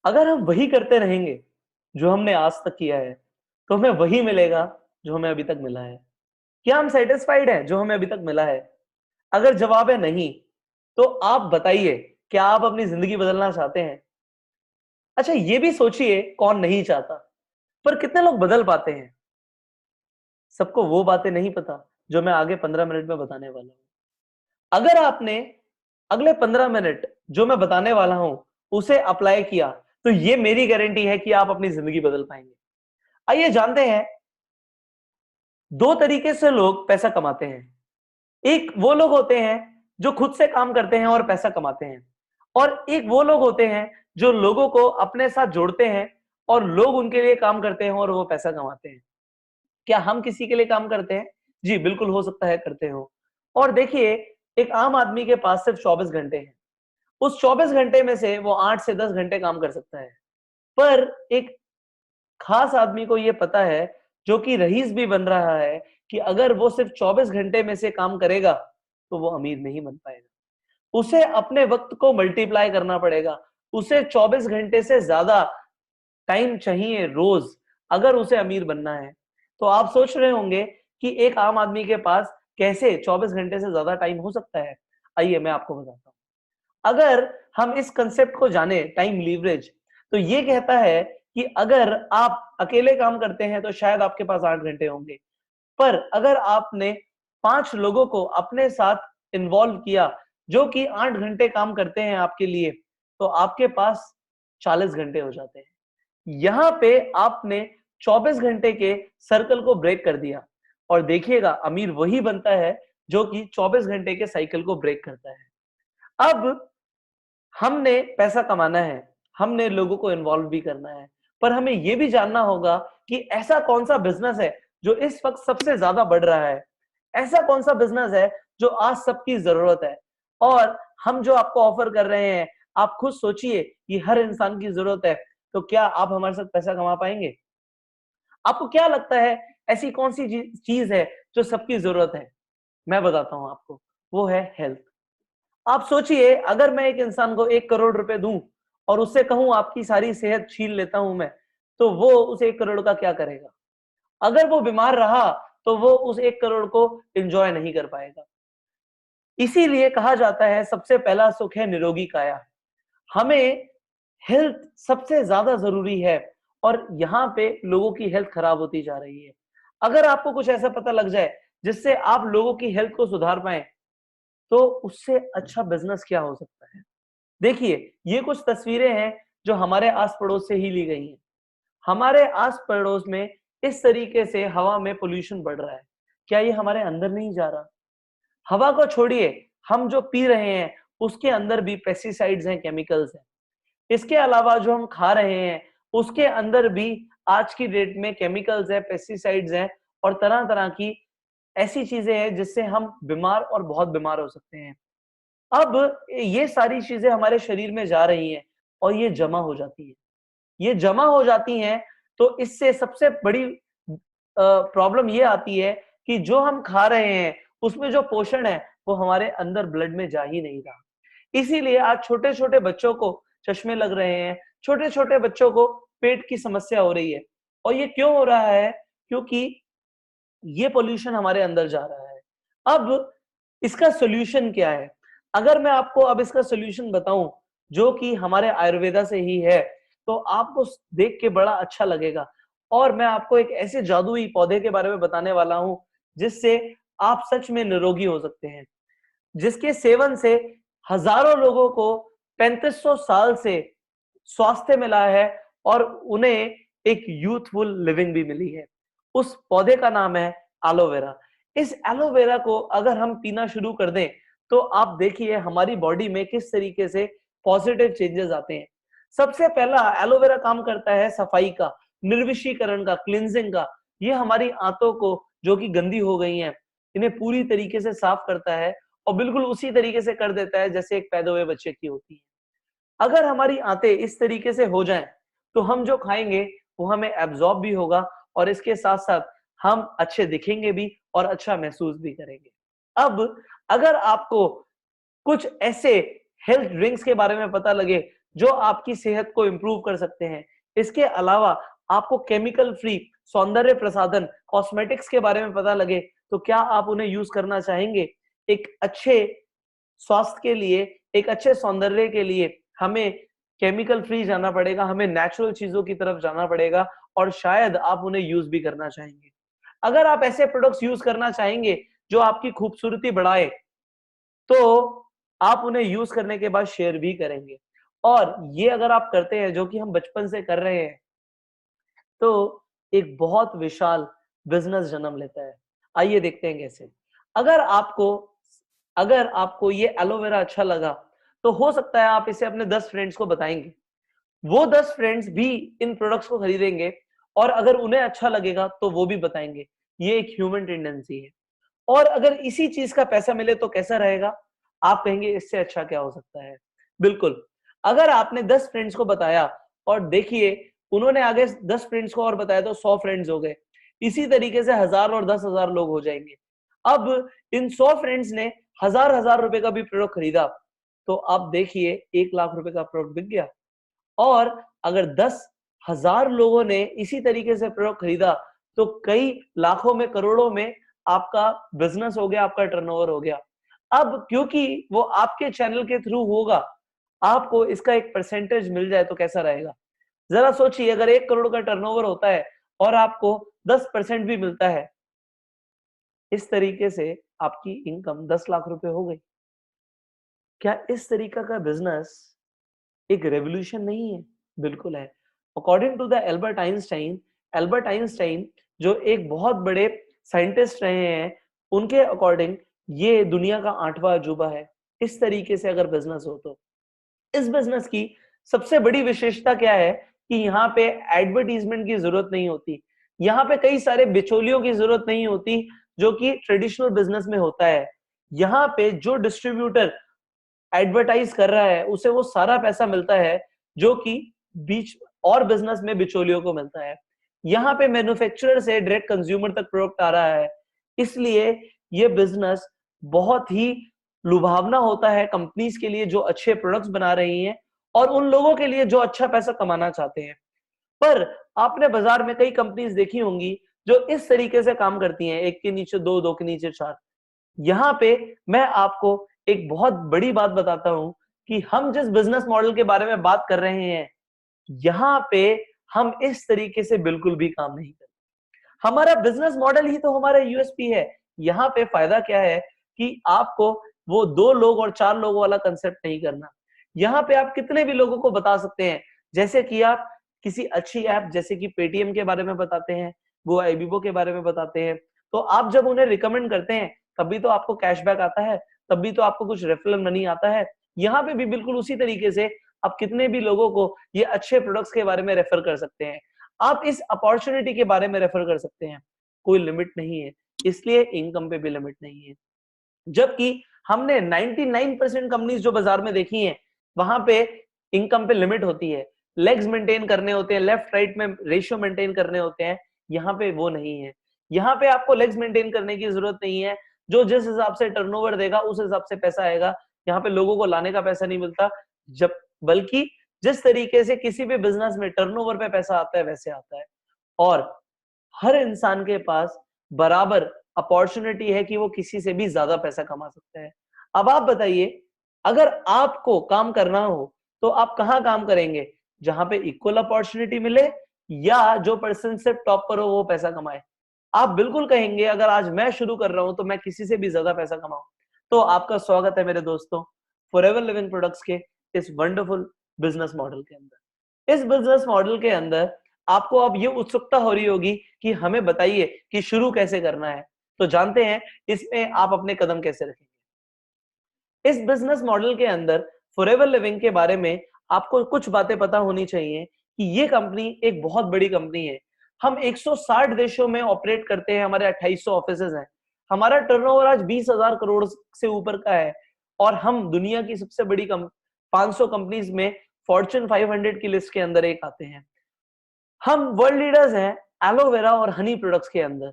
अगर हम वही करते रहेंगे जो हमने आज तक किया है, तो हमें वही मिलेगा जो हमें अभी तक मिला है। क्या हम सैटिस्फाइड हैं जो हमें अभी तक मिला है? अगर जवाब है नहीं, तो आप बताइए, क्या आप अपनी जिंदगी बदलना चाहते हैं? अच्छा, ये भी सोचिए, कौन नहीं चाहता, पर कितने लोग बदल पाते हैं? सबको वो बातें नहीं पता जो मैं आगे 15 मिनट में बताने वाला हूं। अगर आपने अगले 15 मिनट जो मैं बताने वाला हूं उसे अप्लाई किया, तो ये मेरी गारंटी है कि आप अपनी जिंदगी बदल पाएंगे। आइए जानते हैं, दो तरीके से लोग पैसा कमाते हैं। एक वो लोग होते हैं जो खुद से काम करते हैं और पैसा कमाते हैं, और एक वो लोग होते हैं जो लोगों को अपने साथ जोड़ते हैं और लोग उनके लिए काम करते हैं और वो पैसा कमाते हैं। क्या हम किसी के लिए काम करते हैं? जी बिल्कुल, हो सकता है करते हो। और देखिए, एक आम आदमी के पास सिर्फ 24 घंटे हैं। उस 24 घंटे में से वो 8 से 10 घंटे काम कर सकता है। पर एक खास आदमी को ये पता है, जो कि रईस भी बन रहा है, कि अगर वो सिर्फ 24 घंटे में से काम करेगा, तो वो अमीर नहीं बन पाएगा। उसे अपने वक्त को मल्टीप्लाई करना पड़ेगा। उसे 24 घंटे से ज्यादा टाइम चाहिए रोज, अगर उसे अमीर बनना है। तो आप सोच रहे होंगे कि एक आम आदमी के पास कैसे 24 घंटे से ज्यादा टाइम हो सकता है। आइए मैं आपको बताता हूँ। अगर हम इस कंसेप्ट को जाने, टाइम लीवरेज, तो ये कहता है कि अगर आप अकेले काम करते हैं तो शायद आपके पास 8 घंटे होंगे, पर अगर आपने 5 लोगों को अपने साथ इन्वॉल्व किया जो कि 8 घंटे काम करते हैं आपके लिए, तो आपके पास 40 घंटे हो जाते हैं। यहां पे आपने 24 घंटे के सर्कल को ब्रेक कर दिया, और देखिएगा, अमीर वही बनता है जो कि 24 घंटे के साइकिल को ब्रेक करता है। अब हमने पैसा कमाना है, हमने लोगों को इन्वॉल्व भी करना है, पर हमें यह भी जानना होगा कि ऐसा कौन सा बिजनेस है जो इस वक्त सबसे ज्यादा बढ़ रहा है। ऐसा कौन सा बिजनेस है जो आज सबकी जरूरत है, और हम जो आपको ऑफर कर रहे हैं, आप खुद सोचिए कि हर इंसान की जरूरत है। तो क्या आप हमारे साथ पैसा कमा पाएंगे? आपको क्या लगता है, ऐसी कौन सी चीज है जो सबकी जरूरत है? मैं बताता हूं आपको, वो है हेल्थ। आप सोचिए, अगर मैं एक इंसान को 1 करोड़ रुपए दूं और उससे कहूं आपकी सारी सेहत छीन लेता हूं मैं, तो वो उस 1 करोड़ का क्या करेगा? अगर वो बीमार रहा, तो वो उस 1 करोड़ को एंजॉय नहीं कर पाएगा। इसीलिए कहा जाता है, सबसे पहला सुख है निरोगी काया। हमें हेल्थ सबसे ज्यादा जरूरी है, और यहाँ पे लोगों की हेल्थ खराब होती जा रही है। अगर आपको कुछ ऐसा पता लग जाए जिससे आप लोगों की हेल्थ को सुधार पाए, तो उससे अच्छा बिजनेस क्या हो सकता है? देखिए, ये कुछ तस्वीरें हैं जो हमारे आस पड़ोस से ही ली गई हैं। हमारे आस पड़ोस में इस तरीके से हवा में पोल्यूशन बढ़ रहा है। क्या ये हमारे अंदर नहीं जा रहा? हवा को छोड़िए, हम जो पी रहे हैं उसके अंदर भी पेस्टिसाइड्स हैं, केमिकल्स हैं। इसके अलावा जो हम खा रहे हैं उसके अंदर भी आज की डेट में केमिकल्स है, पेस्टिसाइड्स हैं, और तरह तरह की ऐसी चीजें हैं जिससे हम बीमार और बहुत बीमार हो सकते हैं। अब ये सारी चीजें हमारे शरीर में जा रही हैं और ये जमा हो जाती है। ये जमा हो जाती हैं, तो इससे सबसे बड़ी प्रॉब्लम ये आती है कि जो हम खा रहे हैं उसमें जो पोषण है वो हमारे अंदर ब्लड में जा ही नहीं रहा। इसीलिए आज छोटे छोटे बच्चों को चश्मे लग रहे हैं, छोटे छोटे बच्चों को पेट की समस्या हो रही है। और ये क्यों हो रहा है? क्योंकि ये पोल्यूशन हमारे अंदर जा रहा है। अब इसका सॉल्यूशन क्या है? अगर मैं आपको अब इसका सॉल्यूशन बताऊं, जो कि हमारे आयुर्वेदा से ही है, तो आपको देख के बड़ा अच्छा लगेगा। और मैं आपको एक ऐसे जादुई पौधे के बारे में बताने वाला हूं जिससे आप सच में निरोगी हो सकते हैं, जिसके सेवन से हजारों लोगों को 3500 साल से स्वास्थ्य मिला है, और उन्हें एक यूथफुल लिविंग भी मिली है। उस पौधे का नाम है एलोवेरा। इस एलोवेरा को अगर हम पीना शुरू कर दें, तो आप देखिए हमारी बॉडी में किस तरीके से पॉजिटिव चेंजेस आते हैं। सबसे पहला एलोवेरा काम करता है सफाई का, निर्विषीकरण का, क्लिनजिंग का। ये हमारी आंतों को, जो कि गंदी हो गई हैं, इन्हें पूरी तरीके से साफ करता है, और बिल्कुल उसी तरीके से कर देता है जैसे एक पैदा हुए बच्चे की होती है। अगर हमारी आंतें इस तरीके से हो जाएं, तो हम जो खाएंगे वो हमें एब्जॉर्ब भी होगा, और इसके साथ साथ हम अच्छे दिखेंगे भी और अच्छा महसूस भी करेंगे। अब अगर आपको कुछ ऐसे हेल्थ ड्रिंक्स के बारे में पता लगे जो आपकी सेहत को इंप्रूव कर सकते हैं। इसके अलावा आपको केमिकल फ्री सौंदर्य प्रसाधन कॉस्मेटिक्स के बारे में पता लगे तो क्या आप उन्हें यूज करना चाहेंगे? एक अच्छे स्वास्थ्य के लिए, एक अच्छे सौंदर्य के लिए हमें केमिकल फ्री जाना पड़ेगा, हमें नेचुरल चीजों की तरफ जाना पड़ेगा और शायद आप उन्हें यूज भी करना चाहेंगे। अगर आप ऐसे प्रोडक्ट्स यूज करना चाहेंगे जो आपकी खूबसूरती बढ़ाए, तो आप उन्हें यूज करने के बाद शेयर भी करेंगे। और ये अगर आप करते हैं, जो कि हम बचपन से कर रहे हैं, तो एक बहुत विशाल बिजनेस जन्म लेता है। आइए देखते हैं कैसे। अगर आपको अगर आपको ये एलोवेरा अच्छा लगा, तो हो सकता है आप इसे अपने 10 फ्रेंड्स को बताएंगे। वो 10 फ्रेंड्स भी इन प्रोडक्ट्स को खरीदेंगे और अगर उन्हें अच्छा लगेगा तो वो भी बताएंगे। ये एक ह्यूमन टेंडेंसी है। और अगर इसी चीज का पैसा मिले तो कैसा रहेगा? आप कहेंगे इससे अच्छा क्या हो सकता है? बिल्कुल। अगर आपने 10 फ्रेंड्स को बताया और देखिए उन्होंने आगे 10 फ्रेंड्स को और बताया तो 100 फ्रेंड्स हो गए। इसी तरीके से 1000 और 10,000 लोग हो जाएंगे। अब इन 100 फ्रेंड्स ने हजार रुपए का भी प्रोडक्ट खरीदा, तो आप देखिए 1 लाख रुपए का प्रोडक्ट बिक गया। और अगर 10,000 लोगों ने इसी तरीके से प्रोडक्ट खरीदा, तो कई लाखों में, करोड़ों में आपका बिजनेस हो गया, आपका टर्नओवर हो गया। अब क्योंकि वो आपके चैनल के थ्रू होगा, आपको इसका एक परसेंटेज मिल जाए तो कैसा रहेगा? जरा सोचिए, अगर 1 करोड़ का टर्नओवर होता है और आपको 10% भी मिलता है, इस तरीके से आपकी इनकम 10 लाख रुपए हो गई। क्या इस तरीका का बिजनेस एक रेवोल्यूशन नहीं है? बिल्कुल है। According to the Albert Einstein जो एक बहुत बड़े साइंटिस्ट रहे हैं, उनके अकॉर्डिंग ये दुनिया का 8वां अजूबा है। इस तरीके से अगर बिजनेस हो तो इस बिजनेस की सबसे बड़ी विशेषता क्या है कि यहाँ पे एडवर्टीजमेंट की जरूरत नहीं होती। यहाँ पे कई सारे बिचौलियों की जरूरत नहीं होती, जो कि ट्रेडिशनल बिजनेस में होता है। यहाँ पे जो डिस्ट्रीब्यूटर एडवर्टाइज कर रहा है, उसे वो सारा पैसा मिलता है जो कि बीच और बिजनेस में बिचौलियों को मिलता है। यहाँ पे मैन्युफैक्चरर से डायरेक्ट कंज्यूमर तक प्रोडक्ट आ रहा है। इसलिए ये बिजनेस बहुत ही लुभावना होता है कंपनीज के लिए जो अच्छे प्रोडक्ट्स बना रही हैं और उन लोगों के लिए जो अच्छा पैसा कमाना चाहते हैं। पर आपने बाजार में कई कंपनीज देखी होंगी जो इस तरीके से काम करती हैं, एक के नीचे दो, दो के नीचे चार। यहाँ पे मैं आपको एक बहुत बड़ी बात बताता हूं कि हम जिस बिजनेस मॉडल के बारे में बात कर रहे हैं, यहाँ पे हम इस तरीके से बिल्कुल भी काम नहीं करते। हमारा बिजनेस मॉडल ही तो हमारा यूएसपी है। यहाँ पे फायदा क्या है कि आपको वो 2 लोग और 4 लोगों वाला कंसेप्ट नहीं करना। यहाँ पे आप कितने भी लोगों को बता सकते हैं, जैसे कि आप किसी अच्छी ऐप जैसे कि पेटीएम के बारे में बताते हैं, वो आईबीबो के बारे में बताते हैं, तो आप जब उन्हें रिकमेंड करते हैं तभी तो आपको कैशबैक आता है, तभी तो आपको कुछ रेफरल मनी आता है। यहाँ पे भी बिल्कुल उसी तरीके से आप कितने भी लोगों को ये अच्छे प्रोडक्ट्स के बारे में रेफर कर सकते हैं। आप इस अपॉर्चुनिटी के बारे में रेफर कर सकते हैं। कोई लिमिट नहीं है, इसलिए इनकम पे भी लिमिट नहीं है। जबकि हमने 99% कंपनीज जो बाजार में देखी हैं, वहां पे इनकम पे लिमिट होती है, लेग्स मेंटेन करने होते हैं, लेफ्ट राइट में रेशियो मेंटेन करने होते हैं। यहाँ पे वो नहीं है। यहाँ पे आपको लेग्स मेंटेन करने की जरूरत नहीं है। जो जिस हिसाब से टर्नओवर देगा उस हिसाब से पैसा आएगा। यहाँ पे लोगों को लाने का पैसा नहीं मिलता, जब बल्कि जिस तरीके से किसी भी बिजनेस में टर्नओवर पे पैसा आता है वैसे आता है। और हर इंसान के पास बराबर अपॉर्चुनिटी है कि वो किसी से भी ज्यादा पैसा कमा सकता है। अब आप बताइए, अगर आपको काम करना हो तो आप कहाँ काम करेंगे? जहां पे इक्वल अपॉर्चुनिटी मिले या जो पर्सन से टॉप पर हो वो पैसा कमाए? आप बिल्कुल कहेंगे अगर आज मैं शुरू कर रहा हूं तो मैं किसी से भी ज्यादा पैसा कमाऊं। तो आपका स्वागत है मेरे दोस्तों, फॉरएवर लिविंग प्रोडक्ट्स के इस वंडरफुल बिजनेस मॉडल के अंदर। इस बिजनेस मॉडल के अंदर आपको अब ये उत्सुकता हो रही होगी कि हमें बताइए कि शुरू कैसे करना है। तो जानते हैं इसमें आप अपने कदम कैसे रखेंगे। इस बिजनेस मॉडल के अंदर फॉरएवर लिविंग के बारे में आपको कुछ बातें पता होनी चाहिए कि ये कंपनी एक बहुत बड़ी कंपनी है। हम 160 देशों में ऑपरेट करते हैं, हमारे 2800 ऑफिसेज हैं। हमारा टर्नओवर आज 20,000 करोड़ से ऊपर का है और हम दुनिया की सबसे बड़ी 500 कंपनीज में फॉर्च्यून 500 की लिस्ट के अंदर एक आते हैं। हम वर्ल्ड लीडर्स हैं एलोवेरा और हनी प्रोडक्ट्स के अंदर।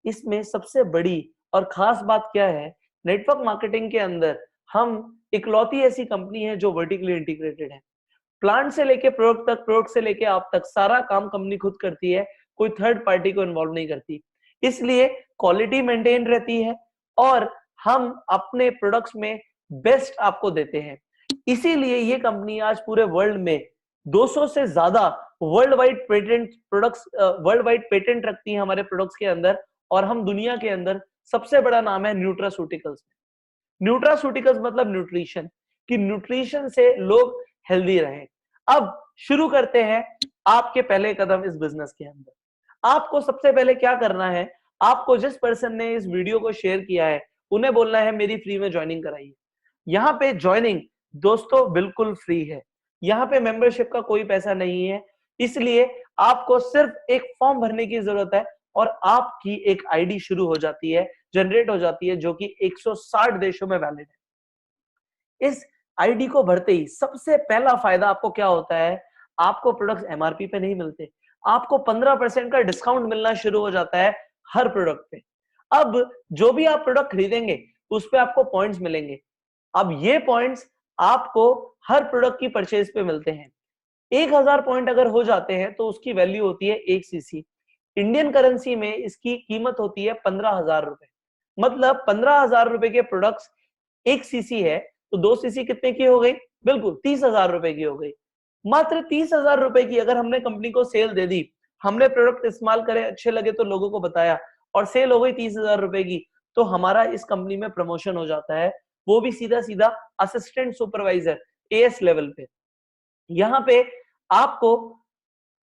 इसमें सबसे बड़ी और खास बात क्या है, नेटवर्क मार्केटिंग के अंदर हम इकलौती ऐसी कंपनी है जो वर्टिकली इंटीग्रेटेड है। प्लांट से लेके प्रोडक्ट तक, प्रोडक्ट से लेके आप तक, सारा काम कंपनी खुद करती है, कोई थर्ड पार्टी को इन्वॉल्व नहीं करती। इसलिए क्वालिटी मेंटेन रहती है और हम अपने प्रोडक्ट्स में बेस्ट आपको देते हैं। इसीलिए ये कंपनी आज पूरे वर्ल्ड में 200 से ज्यादा वर्ल्ड वाइड पेटेंट रखती है हमारे प्रोडक्ट्स के अंदर, और हम दुनिया के अंदर सबसे बड़ा नाम है न्यूट्रास्यूटिकल्स। न्यूट्रास्यूटिकल्स मतलब न्यूट्रिशन, कि न्यूट्रिशन से लोग हेल्दी रहें। अब शुरू करते हैं आपके पहले कदम इस बिजनेस के अंदर। आपको सबसे पहले क्या करना है, आपको जिस पर्सन ने इस वीडियो को शेयर किया है उन्हें बोलना है मेरी फ्री में ज्वाइनिंग कराइए। यहाँ पे ज्वाइनिंग दोस्तों बिल्कुल फ्री है, यहाँ पे मेंबरशिप का कोई पैसा नहीं है। इसलिए आपको सिर्फ एक फॉर्म भरने की जरूरत है और आपकी एक आईडी शुरू हो जाती है, जनरेट हो जाती है, जो कि 160 देशों में वैलिड है। इस आईडी को भरते ही सबसे पहला फायदा आपको क्या होता है, आपको प्रोडक्ट्स एमआरपी पे नहीं मिलते, आपको 15% का डिस्काउंट मिलना शुरू हो जाता है हर प्रोडक्ट पे। अब जो भी आप प्रोडक्ट खरीदेंगे उस पे आपको पॉइंट्स मिलेंगे। अब ये पॉइंट्स आपको हर प्रोडक्ट की परचेज पे मिलते हैं। 1000 पॉइंट अगर हो जाते हैं तो उसकी वैल्यू होती है 1 सीसी। इंडियन करेंसी में इसकी कीमत होती है 15,000 रुपए। मतलब 15,000 रुपए के प्रोडक्ट्स 1 सीसी है तो 2 सीसी कितने की हो गई, बिल्कुल 30,000 रुपए की हो गई। मात्र 30,000 रुपए की अगर हमने कंपनी को सेल दे दी, हमने प्रोडक्ट इस्तेमाल करे, अच्छे लगे तो लोगों को बताया और सेल हो गई 30,000 रुपए की, तो हमारा इस कंपनी में प्रमोशन हो जाता है, वो भी सीधा सीधा असिस्टेंट सुपरवाइजर एएस लेवल पे। यहाँ पे आपको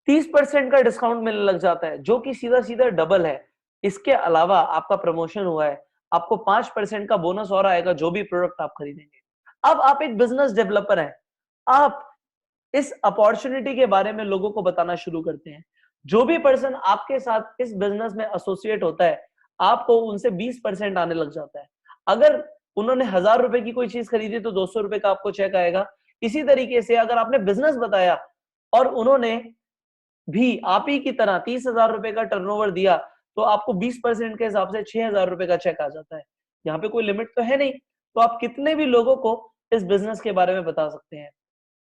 30% का डिस्काउंट मिलने लग जाता है, जो कि सीधा सीधा डबल है। इसके अलावा आपका प्रमोशन हुआ है, आपको 5% का बोनस और आएगा जो भी प्रोडक्ट आप खरीदेंगे। अब आप एक बिजनेस डेवलपर हैं, आप इस अपॉर्चुनिटी के बारे में लोगों को बताना शुरू करते हैं। जो भी पर्सन आपके साथ इस बिजनेस में एसोसिएट होता है, आपको उनसे 20% आने लग जाता है। अगर उन्होंने 1000 रुपए की कोई चीज खरीदी तो 200 रुपए का आपको चेक आएगा। इसी तरीके से अगर आपने बिजनेस बताया और उन्होंने भी आप ही की तरह 30,000 रुपए का टर्नओवर दिया, तो आपको 20% के हिसाब से 6,000 रुपए का चेक आ जाता है। यहाँ पे कोई लिमिट तो है नहीं, तो आप कितने भी लोगों को इस बिजनेस के बारे में बता सकते हैं।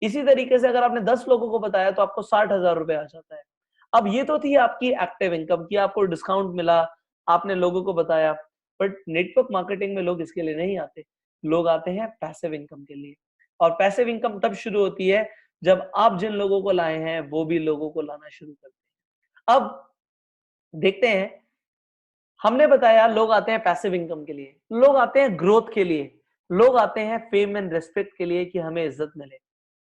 इसी तरीके से अगर आपने 10 लोगों को बताया तो आपको 60,000 रुपए आ जाता है। अब ये तो थी आपकी एक्टिव इनकम की, आपको डिस्काउंट मिला, आपने लोगों को बताया। बट नेटवर्क मार्केटिंग में लोग इसके लिए नहीं आते, लोग आते हैं पैसिव इनकम के लिए। और पैसिव इनकम तब शुरू होती है जब आप जिन लोगों को लाए हैं वो भी लोगों को लाना शुरू करते हैं। अब देखते हैं, हमने बताया लोग आते हैं पैसिव इनकम के लिए, लोग आते हैं ग्रोथ के लिए, लोग आते हैं फेम एंड रिस्पेक्ट के लिए कि हमें इज्जत मिले।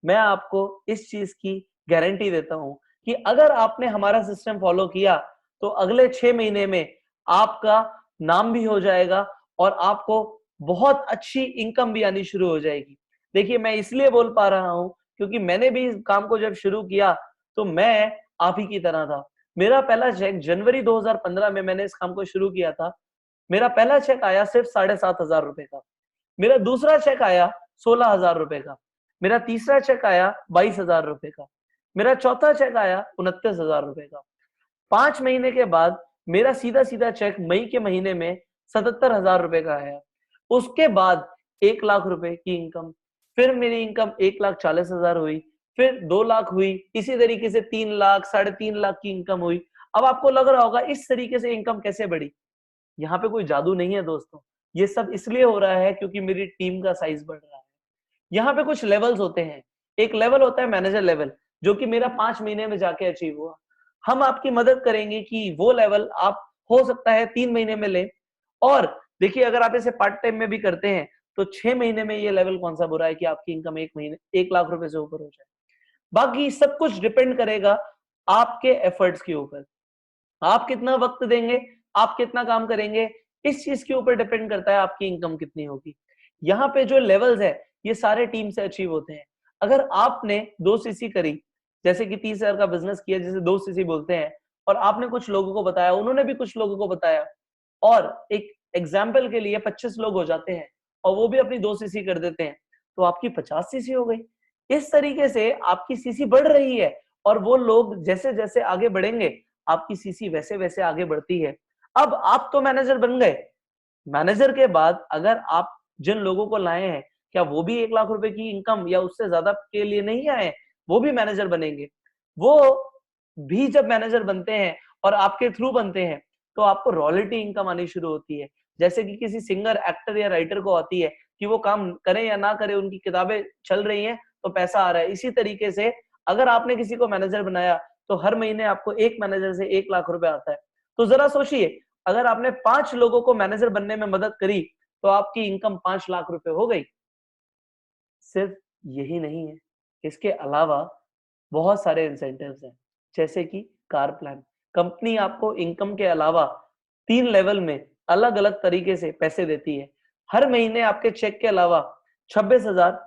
मैं आपको इस चीज की गारंटी देता हूं कि अगर आपने हमारा सिस्टम फॉलो किया तो अगले 6 महीने में आपका नाम भी हो जाएगा और आपको बहुत अच्छी इनकम भी आनी शुरू हो जाएगी। देखिए, मैं इसलिए बोल पा रहा हूं क्योंकि मैंने भी इस काम को जब शुरू किया तो मैं आप ही की तरह था। मेरा पहला चेक जनवरी 2015 में मैंने इस काम को शुरू किया था। मेरा पहला चेक आया सिर्फ 7,500 रुपए का। मेरा दूसरा चेक आया 16,000 रुपए का। मेरा तीसरा चेक आया 22,000 रुपए का। मेरा चौथा चेक आया 29,000 रुपए का। 5 महीने के बाद मेरा सीधा सीधा चेक मई के महीने में 77,000 रुपए का आया। उसके बाद 1 लाख रुपए की इनकम, फिर मेरी इनकम 1,40,000 हुई, फिर 2 लाख हुई, इसी तरीके से 3 लाख, 3.5 लाख की इनकम हुई। अब आपको लग रहा होगा इस तरीके से इनकम कैसे बढ़ी? यहाँ पे कोई जादू नहीं है दोस्तों, ये सब इसलिए हो रहा है क्योंकि मेरी टीम का साइज बढ़ रहा है। यहाँ पे कुछ लेवल्स होते हैं। एक लेवल होता है मैनेजर लेवल, जो कि मेरा 5 महीने में जाके अचीव हुआ। हम आपकी मदद करेंगे कि वो लेवल आप हो सकता है 3 महीने में लें। और देखिए, अगर आप इसे पार्ट टाइम में भी करते हैं तो 6 महीने में ये लेवल कौन सा बुरा है कि आपकी इनकम 1 महीने 1 लाख रुपए से ऊपर हो जाए। बाकी सब कुछ डिपेंड करेगा आपके एफर्ट्स के ऊपर। आप कितना वक्त देंगे, आप कितना काम करेंगे, इस चीज के ऊपर डिपेंड करता है आपकी इनकम कितनी होगी। यहाँ पे जो लेवल्स है ये सारे टीम से अचीव होते हैं। अगर आपने 2 सीसी करी, जैसे कि 30,000 का बिजनेस किया जिसे 2 सीसी बोलते हैं, और आपने कुछ लोगों को बताया, उन्होंने भी कुछ लोगों को बताया, और एक एग्जाम्पल के लिए 25 लोग हो जाते हैं और वो भी अपनी 2 सीसी कर देते हैं, तो आपकी 50 सीसी हो गई। इस तरीके से आपकी सीसी बढ़ रही है और वो लोग जैसे जैसे आगे बढ़ेंगे आपकी सीसी वैसे वैसे आगे बढ़ती है। अब आप तो मैनेजर बन गए, मैनेजर के बाद अगर आप जिन लोगों को लाए हैं क्या वो भी 1 लाख रुपए की इनकम या उससे ज्यादा के लिए नहीं आए? वो भी मैनेजर बनेंगे। वो भी जब मैनेजर बनते हैं और आपके थ्रू बनते हैं, तो आपको रॉयल्टी इनकम आनी शुरू होती है। जैसे कि किसी सिंगर, एक्टर या राइटर को आती है कि वो काम करें या ना करें, उनकी किताबें चल रही हैं तो पैसा आ रहा है। इसी तरीके से अगर आपने किसी को मैनेजर बनाया तो हर महीने आपको एक मैनेजर से 1 लाख रुपए आता है। तो जरा सोचिए, अगर आपने 5 लोगों को मैनेजर बनने में मदद करी तो आपकी इनकम 5 लाख रुपए हो गई। सिर्फ यही नहीं है, इसके अलावा बहुत सारे इंसेंटिव्स हैं, जैसे कि कार प्लान। कंपनी आपको इनकम के अलावा 3 लेवल में अलग-अलग तरीके से पैसे देती है। हर महीने आपके चेक के अलावा 26,000,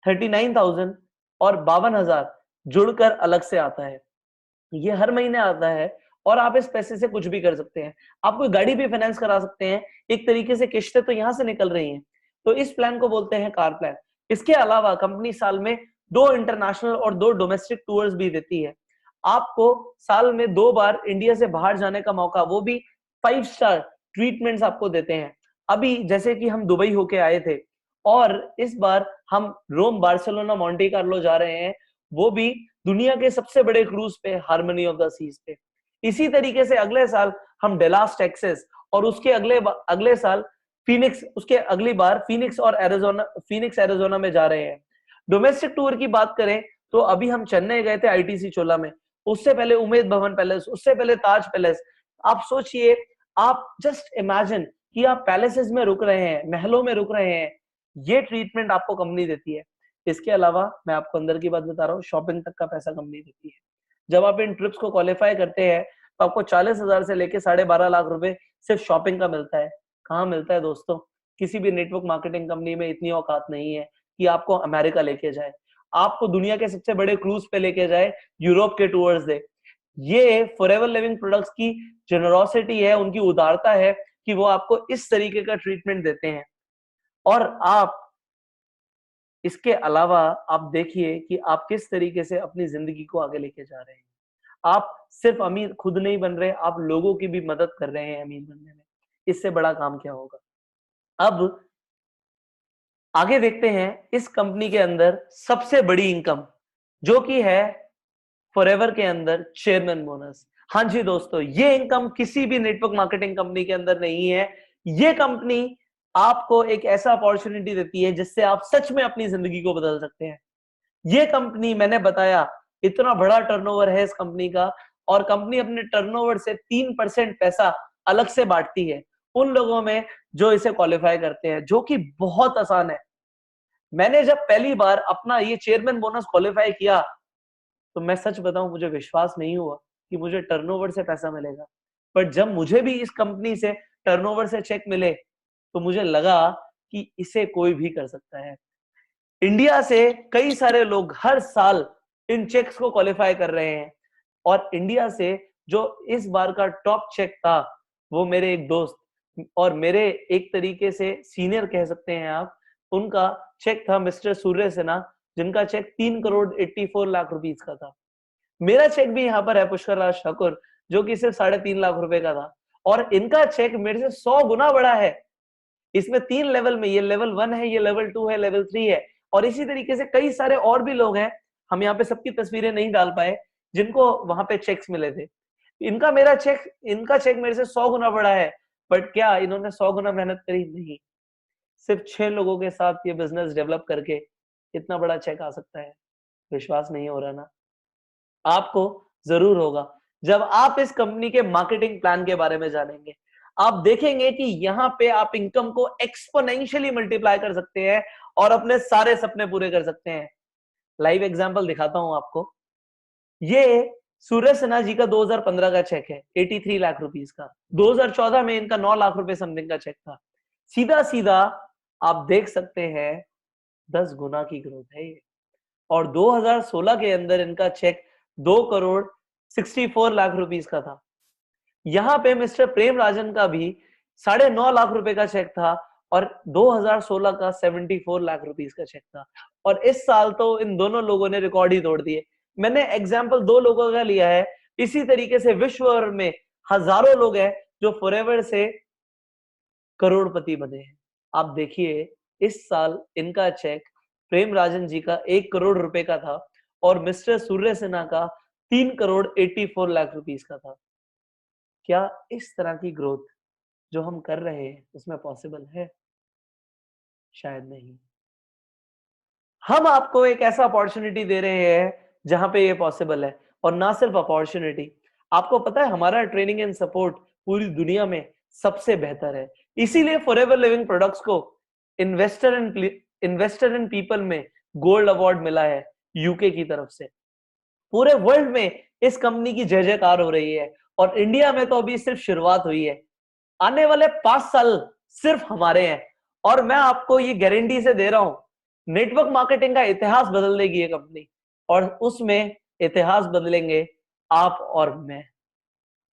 39,000 और 52,000 जुड़कर अलग से आता है। ये हर महीने आता है और आप इस पैसे से कुछ भी कर सकते हैं। आप कोई गाड़ी भी फाइनेंस करा सकते हैं। एक तरीके से किस्तें तो यहाँ से निकल रही हैं। तो इस प्लान को बोलते हैं कार प्लान। इसके अलावा कंपनी साल में 2 इंटरनेशनल और 2 डोमेस्टिक टूर्स भी देती है। आपको साल में 2 बार इंडिया से बाहर जाने का मौका, वो भी 5 स्टार ट्रीटमेंट्स आपको देते हैं। अभी जैसे कि हम दुबई होके आए थे और इस बार हम रोम, बार्सिलोना, मोंटे कार्लो जा रहे हैं, वो भी दुनिया के सबसे बड़े क्रूज पे, हार्मनी ऑफ द सीज पे। इसी तरीके से अगले साल हम डेलास टेक्सास और उसके अगले साल फीनिक्स, उसके अगली बार फीनिक्स और एरिजोना में जा रहे हैं। डोमेस्टिक टूर की बात करें तो अभी हम चेन्नई गए थे आईटीसी चोला में, उससे पहले उमेद भवन पैलेस, उससे पहले ताज पैलेस। आप सोचिए, आप जस्ट इमेजिन कि आप पैलेसेस में रुक रहे हैं, महलों में रुक रहे हैं। ये ट्रीटमेंट आपको कंपनी देती है। इसके अलावा मैं आपको अंदर की बात बता रहा हूँ, शॉपिंग तक का पैसा कंपनी देती है। जब आप इन ट्रिप्स को क्वालिफाई करते हैं तो आपको 40,000 से लेके 12.5 लाख रुपए सिर्फ शॉपिंग का मिलता है। कहाँ मिलता है दोस्तों? किसी भी नेटवर्क मार्केटिंग कंपनी में इतनी औकात नहीं है कि आपको अमेरिका लेके जाए, आपको दुनिया के सबसे बड़े क्रूज पे लेके जाए, यूरोप के टूर्स दे। ये फॉरएवर लिविंग प्रोडक्ट्स की जेनरोसिटी है, उनकी उदारता है कि वो आपको इस तरीके का ट्रीटमेंट देते हैं। और आप इसके अलावा आप देखिए कि आप किस तरीके से अपनी जिंदगी को आगे लेके जा रहे हैं। आप सिर्फ अमीर खुद नहीं बन रहे, आप लोगों की भी मदद कर रहे हैं अमीर बनने में। इससे बड़ा काम क्या होगा? अब आगे देखते हैं इस कंपनी के अंदर सबसे बड़ी इनकम, जो कि है फॉरएवर के अंदर चेयरमैन बोनस। हाँ जी दोस्तों, ये इनकम किसी भी नेटवर्क मार्केटिंग कंपनी के अंदर नहीं है। ये कंपनी आपको एक ऐसा अपॉर्चुनिटी देती है जिससे आप सच में अपनी जिंदगी को बदल सकते हैं। ये कंपनी, मैंने बताया, इतना बड़ा टर्नओवर है इस कंपनी का, और कंपनी अपने टर्नओवर से 3% पैसा अलग से बांटती है उन लोगों में जो इसे क्वालिफाई करते हैं, जो कि बहुत आसान है। मैंने जब पहली बार अपना ये चेयरमैन बोनस क्वालिफाई किया तो मैं सच बताऊं, मुझे विश्वास नहीं हुआ कि मुझे टर्नओवर से पैसा मिलेगा। पर जब मुझे भी इस कंपनी से टर्नओवर से चेक मिले तो मुझे लगा कि इसे कोई भी कर सकता है। इंडिया से कई सारे लोग हर साल इन चेक्स को क्वालिफाई कर रहे हैं, और इंडिया से जो इस बार का टॉप चेक था वो मेरे एक दोस्त और मेरे एक तरीके से सीनियर कह सकते हैं आप, उनका चेक था मिस्टर सूर्य सिन्हा, जिनका चेक 3 करोड़ 84 लाख रुपीस का था। मेरा चेक भी यहाँ पर है पुष्कर राज ठाकुर, जो कि सिर्फ 3.5 लाख रुपए का था, और इनका चेक मेरे से 100 गुना बड़ा है। इसमें 3 लेवल में, ये लेवल 1 है, ये लेवल 2 है, लेवल 3 है, और इसी तरीके से कई सारे और भी लोग हैं। हम यहाँ पे सबकी तस्वीरें नहीं डाल पाए जिनको वहां पे चेक्स मिले थे। इनका चेक मेरे से 100 गुना बड़ा है। बट क्या इन्होंने 100 गुना मेहनत करी? नहीं। सिर्फ 6 लोगों के साथ ये बिजनेस डेवलप करके इतना बड़ा चेक आ सकता है। विश्वास नहीं हो रहा ना? आपको जरूर होगा जब आप इस कंपनी के मार्केटिंग प्लान के बारे में जानेंगे। आप देखेंगे कि यहाँ पे आप इनकम को एक्सपोनेंशियली मल्टीप्लाई कर सकते हैं और अपने सारे सपने पूरे कर सकते हैं। लाइव एग्जांपल दिखाता हूं आपको। ये सूर्य सिन्हा जी का 2015 का चेक है, 83 लाख रुपीस का। 2014 में इनका 9 लाख रुपए समथिंग का चेक था। सीधा सीधा आप देख सकते हैं 10 गुना की ग्रोथ है ये। और 2016 के अंदर इनका चेक 2 करोड़ 64 लाख रुपीस का था। यहाँ पे मिस्टर प्रेम राजन का भी 9.5 लाख रुपए का चेक था, और 2016 का 74 लाख रुपीस का चेक था। और इस साल तो इन दोनों लोगों ने रिकॉर्ड ही तोड़ दिए। मैंने एग्जाम्पल 2 लोगों का लिया है, इसी तरीके से विश्व भर में हजारों लोग हैं जो फॉरएवर से करोड़पति बने हैं। आप देखिए, इस साल इनका चेक प्रेम राजन जी का 1 करोड़ रुपए का था, और मिस्टर सूर्य सिन्हा का 3,84,00,000 का था। क्या इस तरह की ग्रोथ जो हम कर रहे हैं उसमें पॉसिबल है? शायद नहीं। हम आपको एक ऐसा अपॉर्चुनिटी दे रहे हैं जहां पे ये पॉसिबल है, और ना सिर्फ अपॉर्चुनिटी, आपको पता है हमारा ट्रेनिंग एंड सपोर्ट पूरी दुनिया में सबसे बेहतर है। इसीलिए फॉरएवर लिविंग प्रोडक्ट्स को इन्वेस्टर एंड पीपल में गोल्ड अवार्ड मिला है यूके की तरफ से। पूरे वर्ल्ड में इस कंपनी की जय जयकार हो रही है, और इंडिया में तो अभी सिर्फ शुरुआत हुई है। आने वाले 5 साल सिर्फ हमारे हैं, और मैं आपको ये गारंटी से दे रहा हूं, नेटवर्क मार्केटिंग का इतिहास बदल देगी ये कंपनी, और उसमें इतिहास बदलेंगे आप और मैं।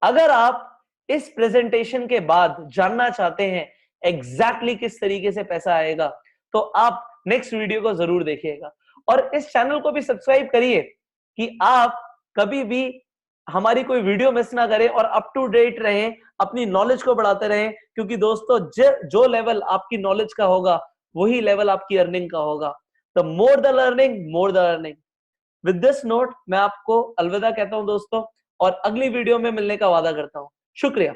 अगर आप इस प्रेजेंटेशन के बाद जानना चाहते हैं एग्जैक्टली किस तरीके से पैसा आएगा, तो आप नेक्स्ट वीडियो को जरूर देखिएगा, और इस चैनल को भी सब्सक्राइब करिए कि आप कभी भी हमारी कोई वीडियो मिस ना करें और अप टू डेट रहें, अपनी नॉलेज को बढ़ाते रहें। क्योंकि दोस्तों जो लेवल आपकी नॉलेज का होगा वही लेवल आपकी अर्निंग का होगा। The more the learning, more the earning. With this note मैं आपको अलविदा कहता हूं दोस्तों, और अगली वीडियो में मिलने का वादा करता हूं। शुक्रिया।